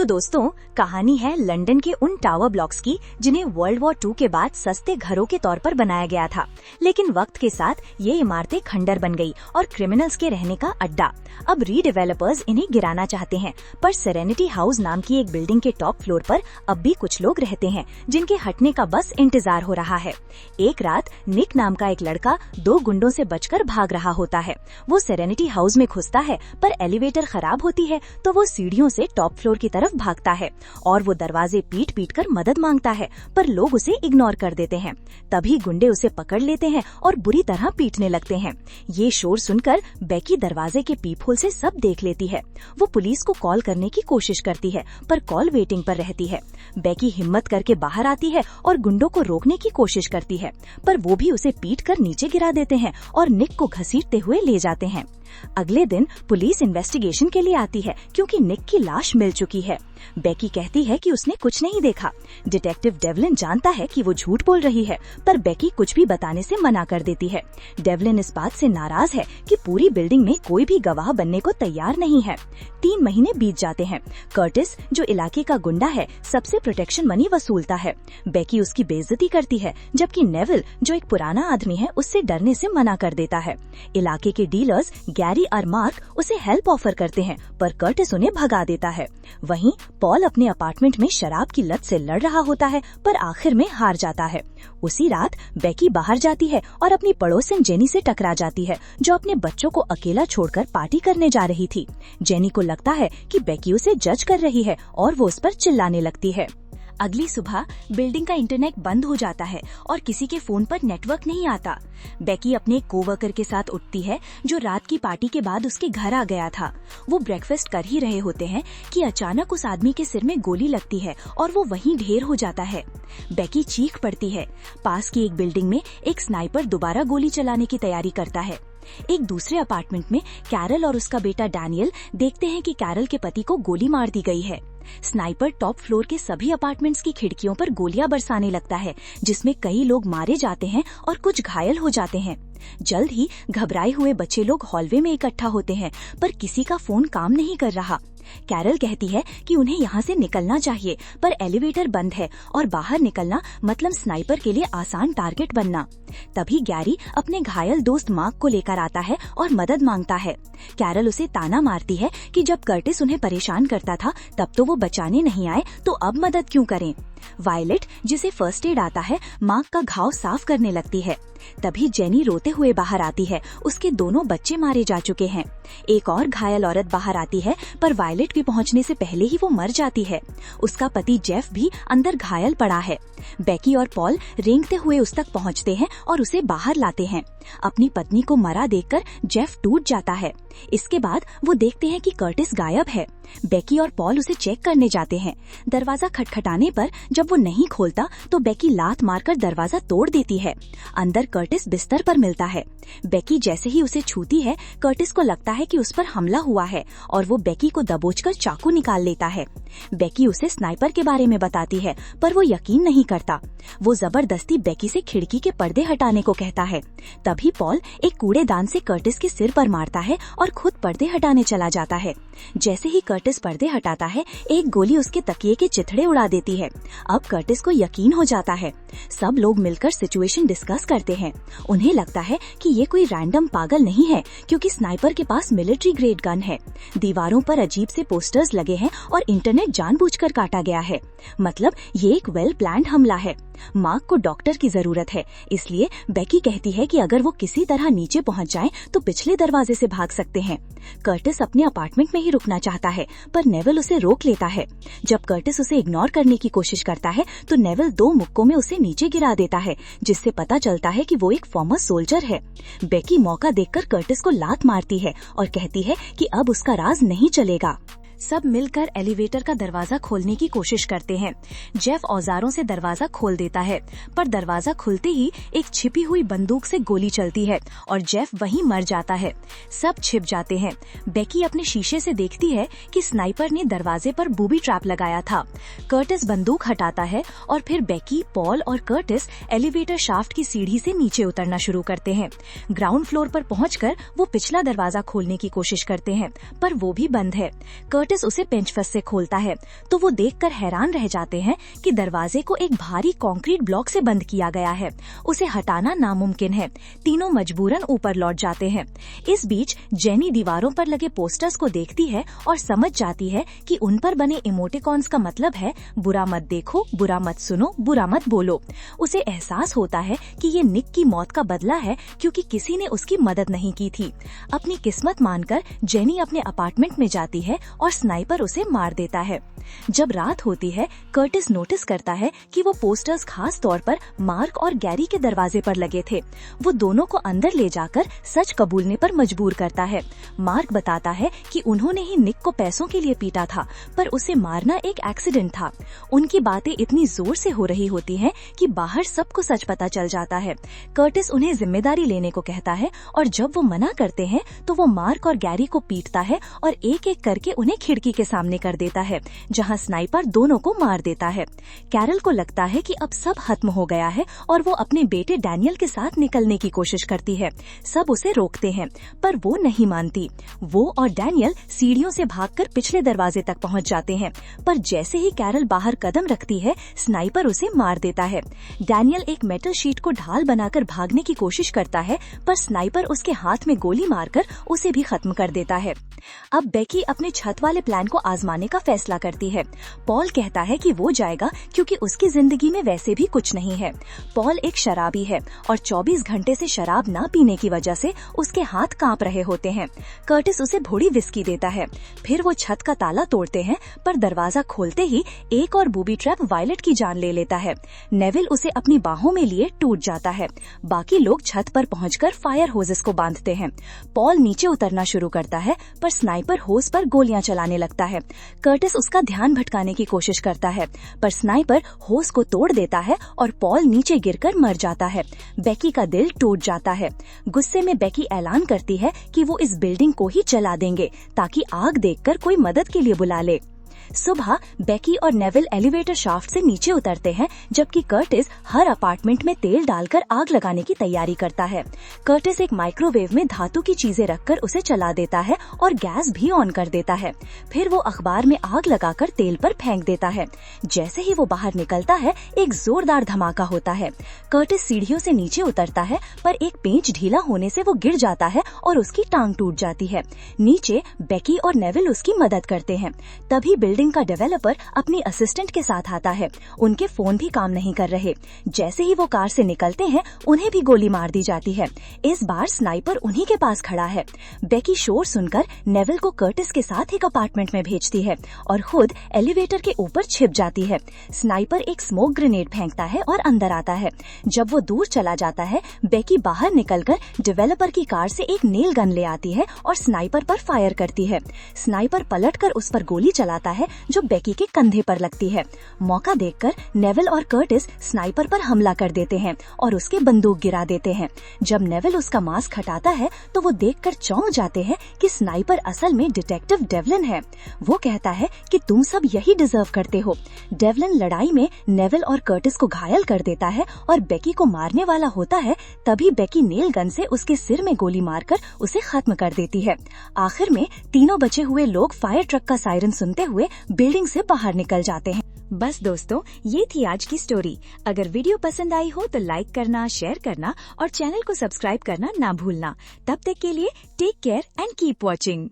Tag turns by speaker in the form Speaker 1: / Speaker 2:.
Speaker 1: तो दोस्तों, कहानी है लंदन के उन टावर ब्लॉक्स की जिन्हें वर्ल्ड वॉर 2 के बाद सस्ते घरों के तौर पर बनाया गया था, लेकिन वक्त के साथ ये इमारतें खंडर बन गई और क्रिमिनल्स के रहने का अड्डा। अब रीडेवेलपर्स इन्हें गिराना चाहते हैं, पर सेरेनिटी हाउस नाम की एक बिल्डिंग के टॉप फ्लोर पर अब भी कुछ लोग रहते हैं जिनके हटने का बस इंतजार हो रहा है। एक रात निक नाम का एक लड़का 2 गुंडों से बचकर भाग रहा होता है। वो सेरेनिटी हाउस में घुसता है, पर एलिवेटर खराब होती है तो वो सीढ़ियों से टॉप फ्लोर की तरफ भागता है और वो दरवाजे पीट पीट कर मदद मांगता है, पर लोग उसे इग्नोर कर देते हैं। तभी गुंडे उसे पकड़ लेते हैं और बुरी तरह पीटने लगते हैं। ये शोर सुनकर बेकी दरवाजे के पीप होल से सब देख लेती है। वो पुलिस को कॉल करने की कोशिश करती है, पर कॉल वेटिंग पर रहती है। बेकी हिम्मत करके बाहर आती है और गुंडों को रोकने की कोशिश करती है, पर वो भी उसे पीट कर नीचे गिरा देते हैं और निक को घसीटते हुए ले जाते हैं। अगले दिन पुलिस इन्वेस्टिगेशन के लिए आती है क्योंकि निक की लाश मिल चुकी है। बेकी कहती है कि उसने कुछ नहीं देखा। डिटेक्टिव डेवलिन जानता है कि वो झूठ बोल रही है, पर बेकी कुछ भी बताने से मना कर देती है। डेवलिन इस बात से नाराज है कि पूरी बिल्डिंग में कोई भी गवाह बनने को तैयार नहीं है। 3 महीने बीत जाते हैं। कर्टिस, जो इलाके का गुंडा है, सबसे प्रोटेक्शन मनी वसूलता है। बेकी उसकी बेइज्जती करती है, जबकि नेविल, जो एक पुराना आदमी है, उससे डरने से मना कर देता है। इलाके के डीलर्स गैरी और मार्क उसे हेल्प ऑफर करते हैं, पर कर्टिस उन्हें भगा देता है। वहीं पॉल अपने अपार्टमेंट में शराब की लत से लड़ रहा होता है, पर आखिर में हार जाता है। उसी रात बेकी बाहर जाती है और अपनी पड़ोसन जेनी से टकरा जाती है, जो अपने बच्चों को अकेला छोड़कर पार्टी करने जा रही थी। जेनी को लगता है कि बेकी उसे जज कर रही है और वो उस पर चिल्लाने लगती है। अगली सुबह बिल्डिंग का इंटरनेट बंद हो जाता है और किसी के फोन पर नेटवर्क नहीं आता। बेकी अपने कोवर्कर के साथ उठती है, जो रात की पार्टी के बाद उसके घर आ गया था। वो ब्रेकफास्ट कर ही रहे होते हैं कि अचानक उस आदमी के सिर में गोली लगती है और वो वहीं ढेर हो जाता है। बेकी चीख पड़ती है। पास की एक बिल्डिंग में एक स्नाइपर दोबारा गोली चलाने की तैयारी करता है। एक दूसरे अपार्टमेंट में कैरल और उसका बेटा डैनियल देखते हैं कि कैरल के पति को गोली मार दी गई है। स्नाइपर टॉप फ्लोर के सभी अपार्टमेंट्स की खिड़कियों पर गोलियां बरसाने लगता है, जिसमें कई लोग मारे जाते हैं और कुछ घायल हो जाते हैं। जल्द ही घबराए हुए बच्चे लोग हॉलवे में इकट्ठा होते हैं, पर किसी का फोन काम नहीं कर रहा। कैरल कहती है कि उन्हें यहाँ से निकलना चाहिए, पर एलिवेटर बंद है और बाहर निकलना मतलब स्नाइपर के लिए आसान टारगेट बनना। तभी गैरी अपने घायल दोस्त मार्क को लेकर आता है और मदद मांगता है। कैरल उसे ताना मारती है कि जब कर्टिस उन्हें परेशान करता था तब तो वो बचाने नहीं आए, तो अब मदद क्यों करें। वायलेट, जिसे फर्स्ट एड आता है, मार्क का घाव साफ करने लगती है। तभी जेनी रोते हुए बाहर आती है। उसके दोनों बच्चे मारे जा चुके हैं। एक और घायल औरत बाहर आती है, पर वायलेट के पहुंचने से पहले ही वो मर जाती है। उसका पति जेफ भी अंदर घायल पड़ा है। बेकी और पॉल रेंगते हुए उस तक पहुंचते हैं और उसे बाहर लाते हैं। अपनी पत्नी को मरा देखकर जेफ टूट जाता है। इसके बाद वो देखते हैं कि कर्टिस गायब है। बेकी और पॉल उसे चेक करने जाते हैं। दरवाजा खटखटाने पर जब वो नहीं खोलता तो बेकी लात मारकर दरवाजा तोड़ देती है। अंदर कर्टिस बिस्तर पर मिलता है। बेकी जैसे ही उसे छूती है, कर्टिस को लगता है कि उस पर हमला हुआ है और वो बेकी को दबोचकर चाकू निकाल लेता है। बेकी उसे स्नाइपर के बारे में बताती है, पर वो यकीन नहीं करता। वो जबरदस्ती बेकी से खिड़की के पर्दे हटाने को कहता है। तभी पॉल एक कूड़ेदान से कर्टिस के सिर पर मारता है और खुद पर्दे हटाने चला जाता है। जैसे ही कर्टिस पर्दे हटाता है, एक गोली उसके तकिए के चिथड़े उड़ा देती है। अब कर्टिस को यकीन हो जाता है। सब लोग मिलकर सिचुएशन डिस्कस करते हैं। उन्हें लगता है कि ये कोई रैंडम पागल नहीं है, क्योंकि स्नाइपर के पास मिलिट्री ग्रेड गन है। दीवारों पर अजीब से पोस्टर्स लगे हैं और इंटरनेट जानबूझकर काटा गया है। मतलब ये एक वेल प्लान्ड हमला है। मार्क को डॉक्टर की जरूरत है, इसलिए बेकी कहती है कि अगर वो किसी तरह नीचे पहुंच जाए तो पिछले दरवाजे से भाग सकते हैं। कर्टिस अपने अपार्टमेंट में ही रुकना चाहता है, पर नेविल उसे रोक लेता है। जब कर्टिस उसे इग्नोर करने की कोशिश करता है तो नेविल 2 मुक्कों में उसे नीचे गिरा देता है, जिससे पता चलता है कि वो एक फॉर्मर सोल्जर है। बेकी मौका देखकर कर्टिस को लात मारती है और कहती है कि अब उसका राज नहीं चलेगा। सब मिलकर एलिवेटर का दरवाजा खोलने की कोशिश करते हैं। जेफ औजारों से दरवाजा खोल देता है, पर दरवाजा खुलते ही एक छिपी हुई बंदूक से गोली चलती है और जेफ वहीं मर जाता है। सब छिप जाते हैं। बेकी अपने शीशे से देखती है कि स्नाइपर ने दरवाजे पर बूबी ट्रैप लगाया था। कर्टिस बंदूक हटाता है और फिर बेकी, पॉल और कर्टिस एलिवेटर शाफ्ट की सीढ़ी से नीचे उतरना शुरू करते हैं। ग्राउंड फ्लोर पर पहुंचकर वो पिछला दरवाजा खोलने की कोशिश करते हैं, पर वो भी बंद है। कर्टिस उसे पेंचकस से खोलता है तो वो देखकर हैरान रह जाते हैं कि दरवाजे को एक भारी कंक्रीट ब्लॉक से बंद किया गया है। उसे हटाना नामुमकिन है। तीनों मजबूरन ऊपर लौट जाते हैं। इस बीच जेनी दीवारों पर लगे पोस्टर्स को देखती है और समझ जाती है कि उन पर बने इमोटिकॉन्स का मतलब है बुरा मत देखो, बुरा मत सुनो, बुरा मत बोलो। उसे एहसास होता है कि ये निक की मौत का बदला है क्योंकि किसी ने उसकी मदद नहीं की थी। अपनी किस्मत मानकर जेनी अपने अपार्टमेंट में जाती है और स्नाइपर उसे मार देता है। जब रात होती है, कर्टिस नोटिस करता है कि वो पोस्टर्स खास तौर पर मार्क और गैरी के दरवाजे पर लगे थे। वो दोनों को अंदर ले जाकर सच कबूलने पर मजबूर करता है। मार्क बताता है कि उन्होंने ही निक को पैसों के लिए पीटा था, पर उसे मारना एक एक्सीडेंट था। उनकी बातें इतनी जोर से हो रही होती हैं कि बाहर सबको सच पता चल जाता है। कर्टिस उन्हें जिम्मेदारी लेने को कहता है और जब वो मना करते हैं तो वो मार्क और गैरी को पीटता है और एक एक करके उन्हें खिड़की के सामने कर देता है, जहां स्नाइपर दोनों को मार देता है। कैरल को लगता है कि अब सब खत्म हो गया है और वो अपने बेटे डैनियल के साथ निकलने की कोशिश करती है। सब उसे रोकते हैं, पर वो नहीं मानती। वो और डैनियल सीढ़ियों से भागकर पिछले दरवाजे तक पहुंच जाते हैं, पर जैसे ही कैरल बाहर कदम रखती है, स्नाइपर उसे मार देता है। डैनियल एक मेटल शीट को ढाल बनाकर भागने की कोशिश करता है, पर स्नाइपर उसके हाथ में गोली मारकर उसे भी खत्म कर देता है। अब बेकी अपने छत वाले प्लान को आजमाने का फैसला करती है। पॉल कहता है कि वो जाएगा क्योंकि उसकी जिंदगी में वैसे भी कुछ नहीं है। पॉल एक शराबी है और 24 घंटे से शराब ना पीने की वजह से उसके हाथ कांप रहे होते हैं। कर्टिस उसे थोड़ी विस्की देता है। फिर वो छत का ताला तोड़ते हैं, पर दरवाजा खोलते ही एक और बूबी ट्रैप वायलेट की जान ले लेता है। नेविल उसे अपनी बाहों में लिए टूट जाता है। बाकी लोग छत पर पहुंचकर फायर होजेस को बांधते हैं। पॉल नीचे उतरना शुरू करता है, पर स्नाइपर होज पर गोलियां चलाने लगता है। कर्टिस उसका ध्यान भटकाने की कोशिश करता है, पर स्नाइपर होज को तोड़ देता है और पॉल नीचे गिरकर मर जाता है। बेकी का दिल टूट जाता है। गुस्से में बेकी ऐलान करती है कि वो इस बिल्डिंग को ही जला देंगे ताकि आग देखकर कोई मदद के लिए बुला ले। सुबह बेकी और नेविल एलिवेटर शाफ्ट से नीचे उतरते हैं, जबकि कर्टिस हर अपार्टमेंट में तेल डालकर आग लगाने की तैयारी करता है। कर्टिस एक माइक्रोवेव में धातु की चीजें रखकर उसे चला देता है और गैस भी ऑन कर देता है। फिर वो अखबार में आग लगाकर तेल पर फेंक देता है। जैसे ही वो बाहर निकलता है, एक जोरदार धमाका होता है। कर्टिस सीढ़ियों से नीचे उतरता है, पर एक पेंच ढीला होने से वो गिर जाता है और उसकी टांग टूट जाती है। नीचे बेकी और नेविल उसकी मदद करते हैं। तभी बिल्डिंग का डेवलपर अपनी असिस्टेंट के साथ आता है। उनके फोन भी काम नहीं कर रहे। जैसे ही वो कार से निकलते हैं, उन्हें भी गोली मार दी जाती है। इस बार स्नाइपर उन्हीं के पास खड़ा है। बेकी शोर सुनकर नेविल को कर्टिस के साथ एक अपार्टमेंट में भेजती है और खुद एलिवेटर के ऊपर छिप जाती है। स्नाइपर एक स्मोक ग्रेनेड फेंकता है और अंदर आता है। जब वो दूर चला जाता है, बेकी बाहर निकलकर डेवलपर की कार से एक नेल गन ले आती है और स्नाइपर पर फायर करती है। स्नाइपर पलटकर उस पर गोली चलाता है, जो बेकी के कंधे पर लगती है। मौका देखकर नेविल और कर्टिस स्नाइपर पर हमला कर देते हैं और उसके बंदूक गिरा देते हैं। जब नेविल उसका मास्क हटाता है तो वो देखकर चौंक जाते हैं कि स्नाइपर असल में डिटेक्टिव डेवलिन है। वो कहता है कि तुम सब यही डिजर्व करते हो। डेवलिन लड़ाई में नेविल और कर्टिस को घायल कर देता है और बेकी को मारने वाला होता है। तभी बेकी नेल गन से उसके सिर में गोली मारकर उसे खत्म कर देती है। आखिर में तीनों बचे हुए लोग फायर ट्रक का सायरन सुनते हुए बिल्डिंग से बाहर निकल जाते हैं। बस दोस्तों, ये थी आज की स्टोरी। अगर वीडियो पसंद आई हो तो लाइक करना, शेयर करना और चैनल को सब्सक्राइब करना ना भूलना। तब तक के लिए take care and keep watching.